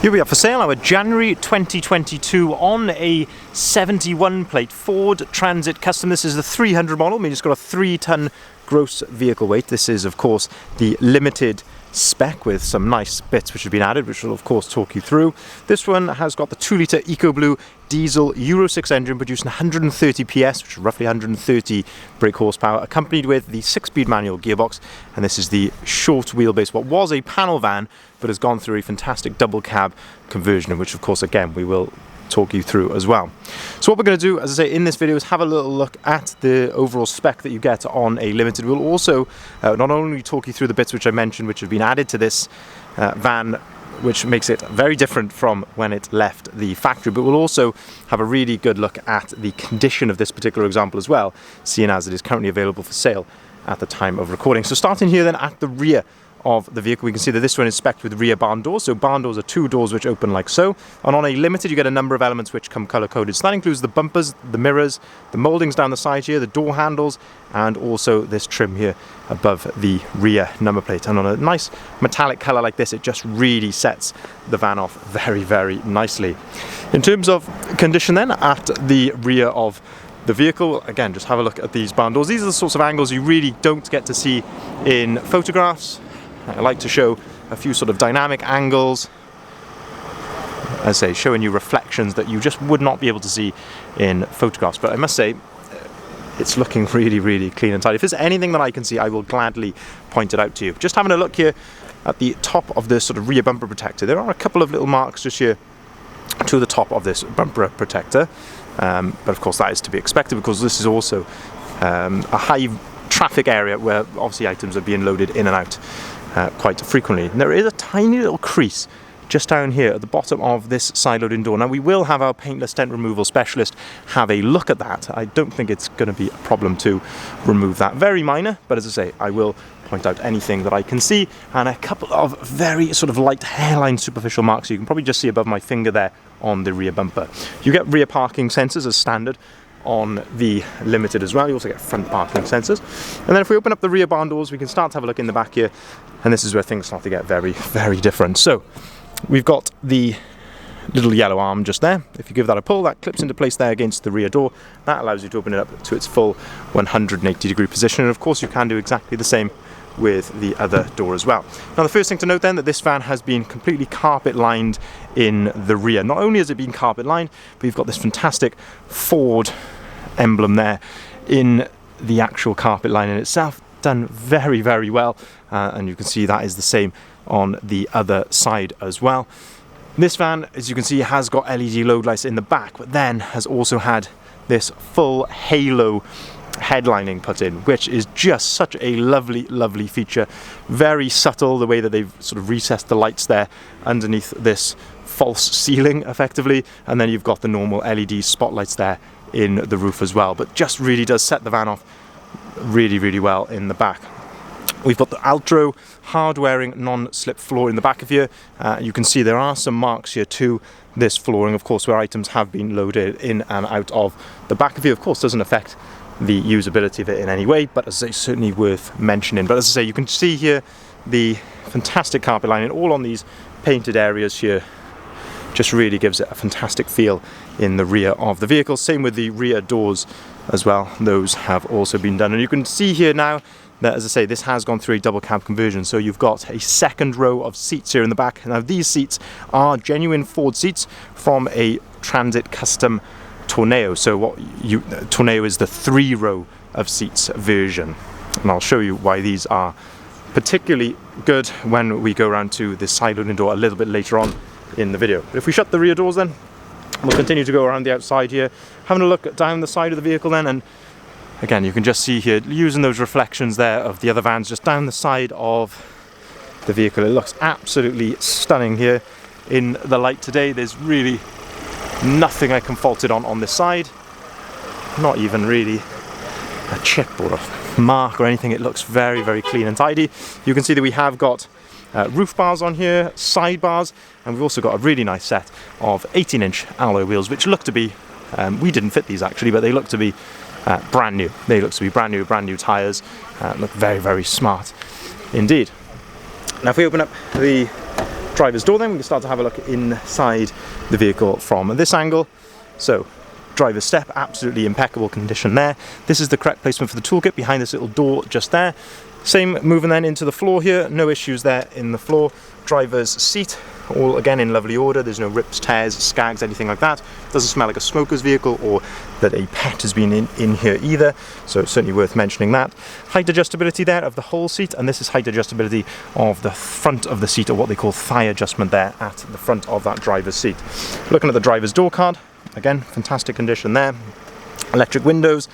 Here we are for sale, our January 2022 on a 71 plate Ford Transit Custom. This is the 300 model, meaning it's got a 3-ton gross vehicle weight. This is of course the limited spec with some nice bits which have been added, which will of course talk you through. This one has got the 2-litre EcoBlue diesel Euro 6 engine producing 130 PS, which is roughly 130 brake horsepower, accompanied with the 6-speed manual gearbox. And this is the short wheelbase, what was a panel van but has gone through a fantastic double cab conversion, which of course again we will talk you through as well. So what we're going to do, as I say, in this video is have a little look at the overall spec that you get on a limited. We'll also not only talk you through the bits which I mentioned which have been added to this van, which makes it very different from when it left the factory, but we'll also have a really good look at the condition of this particular example as well, seeing as it is currently available for sale at the time of recording. So starting here then at the rear of the vehicle, we can see that this one is spec'd with rear barn doors. So barn doors are 2 doors which open like so, and on a limited you get a number of elements which come color coded. So that includes the bumpers, the mirrors, the mouldings down the side here, the door handles, and also this trim here above the rear number plate. And on a nice metallic color like this, it just really sets the van off very, very nicely. In terms of condition then at the rear of the vehicle, again, just have a look at these barn doors. These are the sorts of angles you really don't get to see in photographs. I like to show a few sort of dynamic angles, as I say, showing you reflections that you just would not be able to see in photographs. But I must say, it's looking really, really clean and tidy. If there's anything that I can see, I will gladly point it out to you. Just having a look here at the top of this sort of rear bumper protector, there are a couple of little marks just here to the top of this bumper protector. But of course that is to be expected because this is also a high traffic area where obviously items are being loaded in and out quite frequently. And there is a tiny little crease just down here at the bottom of this side loading door. Now we will have our paintless dent removal specialist have a look at that. I don't think it's going to be a problem to remove that. Very minor, but as I say, I will point out anything that I can see, and a couple of very sort of light hairline superficial marks you can probably just see above my finger there on the rear bumper. You get rear parking sensors as standard on the limited as well. You also get front parking sensors. And then if we open up the rear barn doors, we can start to have a look in the back here, and this is where things start to get very, very different. So we've got the little yellow arm just there. If you give that a pull, that clips into place there against the rear door. That allows you to open it up to its full 180-degree position, and of course you can do exactly the same with the other door as well. Now the first thing to note then, that this van has been completely carpet lined in the rear. Not only has it been carpet lined, but you've got this fantastic Ford emblem there in the actual carpet line in itself, done very, very well, and you can see that is the same on the other side as well. This van, as you can see, has got LED load lights in the back, but then has also had this full halo headlining put in, which is just such a lovely, lovely feature. Very subtle, the way that they've sort of recessed the lights there underneath this false ceiling effectively, and then you've got the normal LED spotlights there in the roof as well, but just really does set the van off really, really well in the back. We've got the Altro hard-wearing non-slip floor in the back of here. You can see there are some marks here to this flooring, of course, where items have been loaded in and out of the back of here. Of course, doesn't affect the usability of it in any way, but as I say, certainly worth mentioning. But as I say, you can see here the fantastic carpet lining all on these painted areas here. Just really gives it a fantastic feel in the rear of the vehicle. Same with the rear doors as well. Those have also been done. And you can see here now that, as I say, this has gone through a double cab conversion. So you've got a second row of seats here in the back. Now these seats are genuine Ford seats from a Transit Custom Tornado. So Tornado is the 3-row of seats version. And I'll show you why these are particularly good when we go around to the side loading door a little bit later on in the video. But if we shut the rear doors then, we'll continue to go around the outside here, having a look down the side of the vehicle then, and again you can just see here, using those reflections there of the other vans just down the side of the vehicle. It looks absolutely stunning here in the light today. There's really nothing I can fault it on this side, not even really a chip or a mark or anything. It looks very, very clean and tidy. You can see that we have got roof bars on here, side bars, and we've also got a really nice set of 18-inch alloy wheels, which look to be, we didn't fit these actually, but they look to be brand new. They look to be brand new tyres, look very, very smart indeed. Now if we open up the driver's door then, we can start to have a look inside the vehicle from this angle. So driver's step, absolutely impeccable condition there. This is the correct placement for the toolkit behind this little door just there. Same moving then into the floor here, no issues there in the floor. Driver's seat, all again in lovely order. There's no rips, tears, skags, anything like that. Doesn't smell like a smoker's vehicle or that a pet has been in here either, so it's certainly worth mentioning that. Height adjustability there of the whole seat, and this is height adjustability of the front of the seat, or what they call thigh adjustment there at the front of that driver's seat. Looking at the driver's door card, again, fantastic condition there. Electric windows,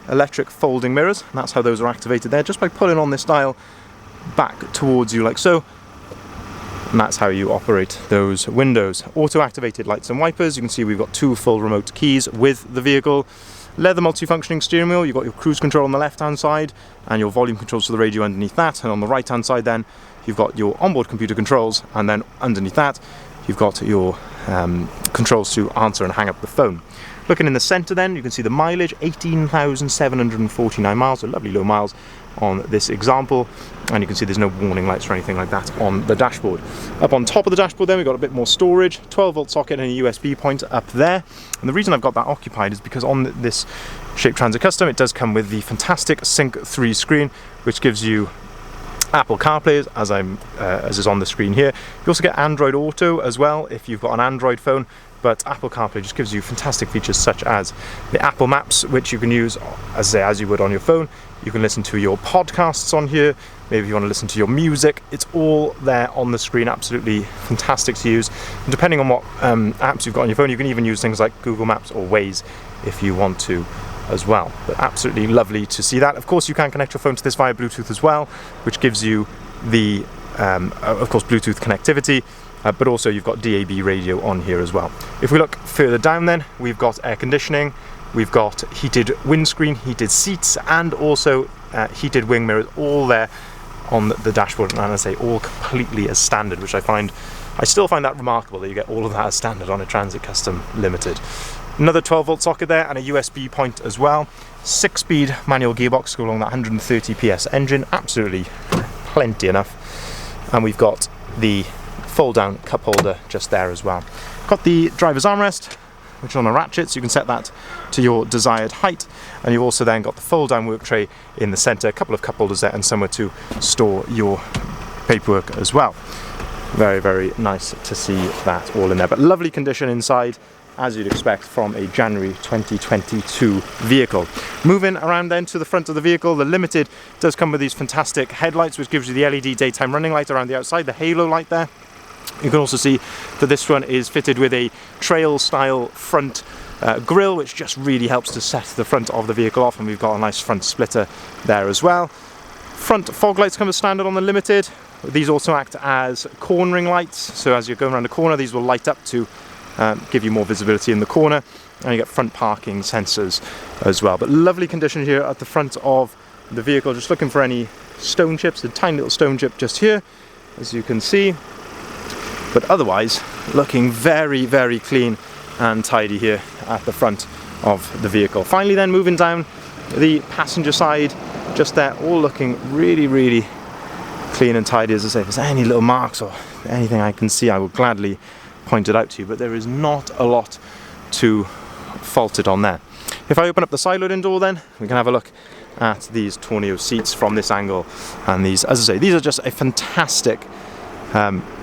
electric folding mirrors, and that's how those are activated there, just by pulling on this dial back towards you like so. And that's how you operate those windows. Auto activated lights and wipers. You can see we've got 2 full remote keys with the vehicle. Leather multifunctioning steering wheel. You've got your cruise control on the left hand side and your volume controls to the radio underneath that, and on the right hand side then you've got your onboard computer controls, and then underneath that you've got your controls to answer and hang up the phone. Looking in the centre then, you can see the mileage, 18,749 miles, so lovely low miles on this example, and you can see there's no warning lights or anything like that on the dashboard. Up on top of the dashboard then we've got a bit more storage, 12-volt socket and a USB point up there, and the reason I've got that occupied is because on this Shape Transit Custom it does come with the fantastic Sync 3 screen, which gives you Apple CarPlay as is on the screen here. You also get Android Auto as well if you've got an Android phone, but Apple CarPlay just gives you fantastic features such as the Apple Maps, which you can use as you would on your phone. You can listen to your podcasts on here, maybe if you want to listen to your music, it's all there on the screen, absolutely fantastic to use. And depending on what apps you've got on your phone, you can even use things like Google Maps or Waze if you want to as well. But absolutely lovely to see that. Of course you can connect your phone to this via Bluetooth as well, which gives you the of course Bluetooth connectivity, but also you've got DAB radio on here as well. If we look further down then, we've got air conditioning, we've got heated windscreen, heated seats, and also heated wing mirrors, all there on the dashboard, and I say all completely as standard, which I still find that remarkable that you get all of that as standard on a Transit Custom Limited. Another 12-volt socket there and a USB point as well. 6-speed manual gearbox to go along that 130 PS engine, absolutely plenty enough. And we've got the fold-down cup holder just there as well. Got the driver's armrest, which is on a ratchet, so you can set that to your desired height, and you've also then got the fold-down work tray in the centre, a couple of cup holders there, and somewhere to store your paperwork as well. Very, very nice to see that all in there, but lovely condition inside, as you'd expect from a January 2022 vehicle. Moving around then to the front of the vehicle, the Limited does come with these fantastic headlights, which gives you the LED daytime running light around the outside, the halo light there. You can also see that this one is fitted with a trail style front grille, which just really helps to set the front of the vehicle off, and we've got a nice front splitter there as well. Front fog lights come as standard on the Limited. These also act as cornering lights, so as you're going around a corner these will light up to give you more visibility in the corner, and you get front parking sensors as well. But lovely condition here at the front of the vehicle. Just looking for any stone chips, a tiny little stone chip just here, as you can see. But otherwise, looking very, very clean and tidy here at the front of the vehicle. Finally then, moving down the passenger side, just there, all looking really, really clean and tidy. As I say, if there's any little marks or anything I can see, I will gladly point it out to you, but there is not a lot to fault it on there. If I open up the side loading door then, we can have a look at these Torneo seats from this angle, and these, as I say, these are just a fantastic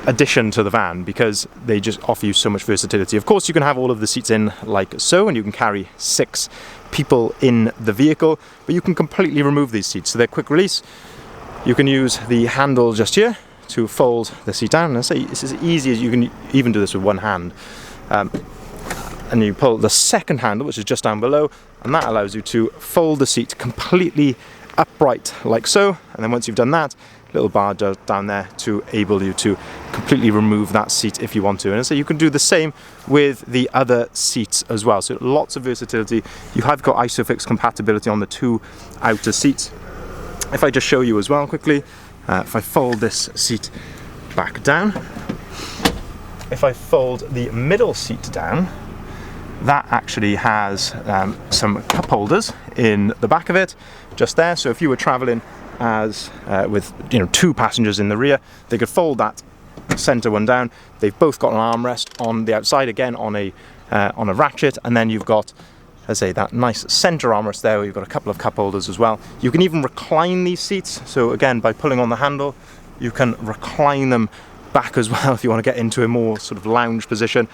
addition to the van because they just offer you so much versatility. Of course you can have all of the seats in like so, and you can carry 6 people in the vehicle, but you can completely remove these seats, so they're quick release. You can use the handle just here to fold the seat down, and I say it's as easy as you can even do this with one hand, and you pull the second handle, which is just down below, and that allows you to fold the seat completely upright like so, and then once you've done that, little bar down there to enable you to completely remove that seat if you want to. And so you can do the same with the other seats as well, so lots of versatility. You have got ISOFIX compatibility on the 2 outer seats. If I just show you as well quickly, if I fold this seat back down, if I fold the middle seat down, that actually has some cup holders in the back of it, just there. So if you were traveling as with 2 passengers in the rear, they could fold that centre one down. They've both got an armrest on the outside, again on a ratchet, and then you've got, as I say, that nice centre armrest there where you've got a couple of cup holders as well. You can even recline these seats, so again, by pulling on the handle, you can recline them back as well if you want to get into a more sort of lounge position.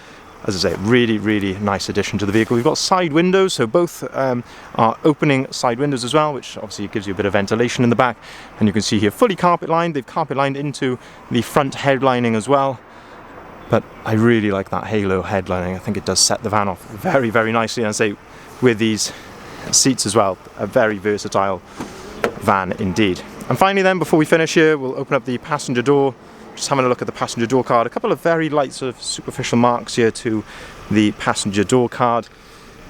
As I say, really, really nice addition to the vehicle. We've got side windows, so both are opening side windows as well, which obviously gives you a bit of ventilation in the back. And you can see here, fully carpet lined. They've carpet lined into the front headlining as well. But I really like that halo headlining. I think it does set the van off very, very nicely. And I say, with these seats as well, a very versatile van indeed. And finally then, before we finish here, we'll open up the passenger door. Just having a look at the passenger door card. A couple of very light sort of superficial marks here to the passenger door card.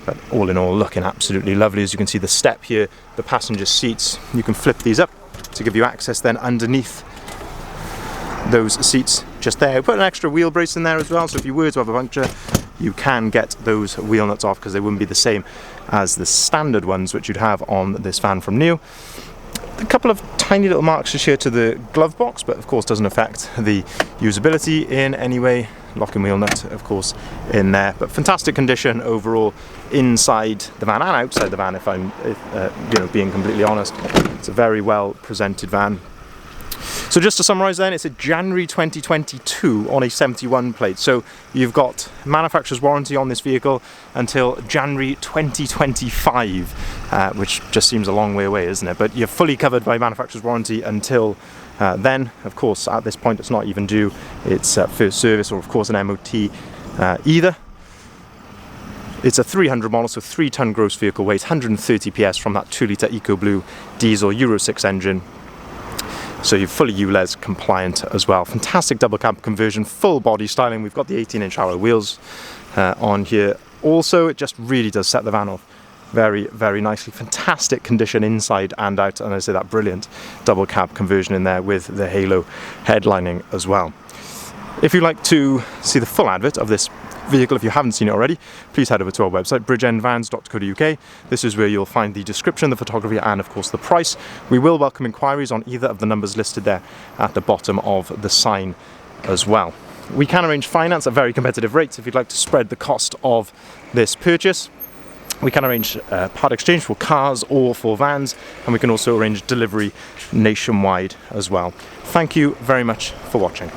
But all in all, looking absolutely lovely. As you can see, the step here, the passenger seats, you can flip these up to give you access then underneath those seats just there. Put an extra wheel brace in there as well, so if you were to have a puncture, you can get those wheel nuts off, because they wouldn't be the same as the standard ones which you'd have on this van from new. A couple of tiny little marks just here to the glove box, but of course doesn't affect the usability in any way. Locking wheel nut, of course, in there. But fantastic condition overall inside the van and outside the van, if I'm being completely honest. It's a very well presented van. So just to summarise then, it's a January 2022 on a 71 plate. So you've got manufacturer's warranty on this vehicle until January 2025, which just seems a long way away, isn't it? But you're fully covered by manufacturer's warranty until then. Of course, at this point, it's not even due its first service or, of course, an MOT either. It's a 300 model, so 3-ton gross vehicle weight, 130 PS from that 2-litre EcoBlue diesel Euro 6 engine. So you're fully ULEZ compliant as well. Fantastic double cab conversion, full body styling. We've got the 18-inch alloy wheels on here. Also, it just really does set the van off very, very nicely. Fantastic condition inside and out. And I say that brilliant double cab conversion in there with the halo headlining as well. If you'd like to see the full advert of this vehicle, if you haven't seen it already, please head over to our website, bridgeendvans.co.uk. This is where you'll find the description, the photography, and of course the price. We will welcome inquiries on either of the numbers listed there at the bottom of the sign as well. We can arrange finance at very competitive rates if you'd like to spread the cost of this purchase. We can arrange part exchange for cars or for vans, and we can also arrange delivery nationwide as well. Thank you very much for watching.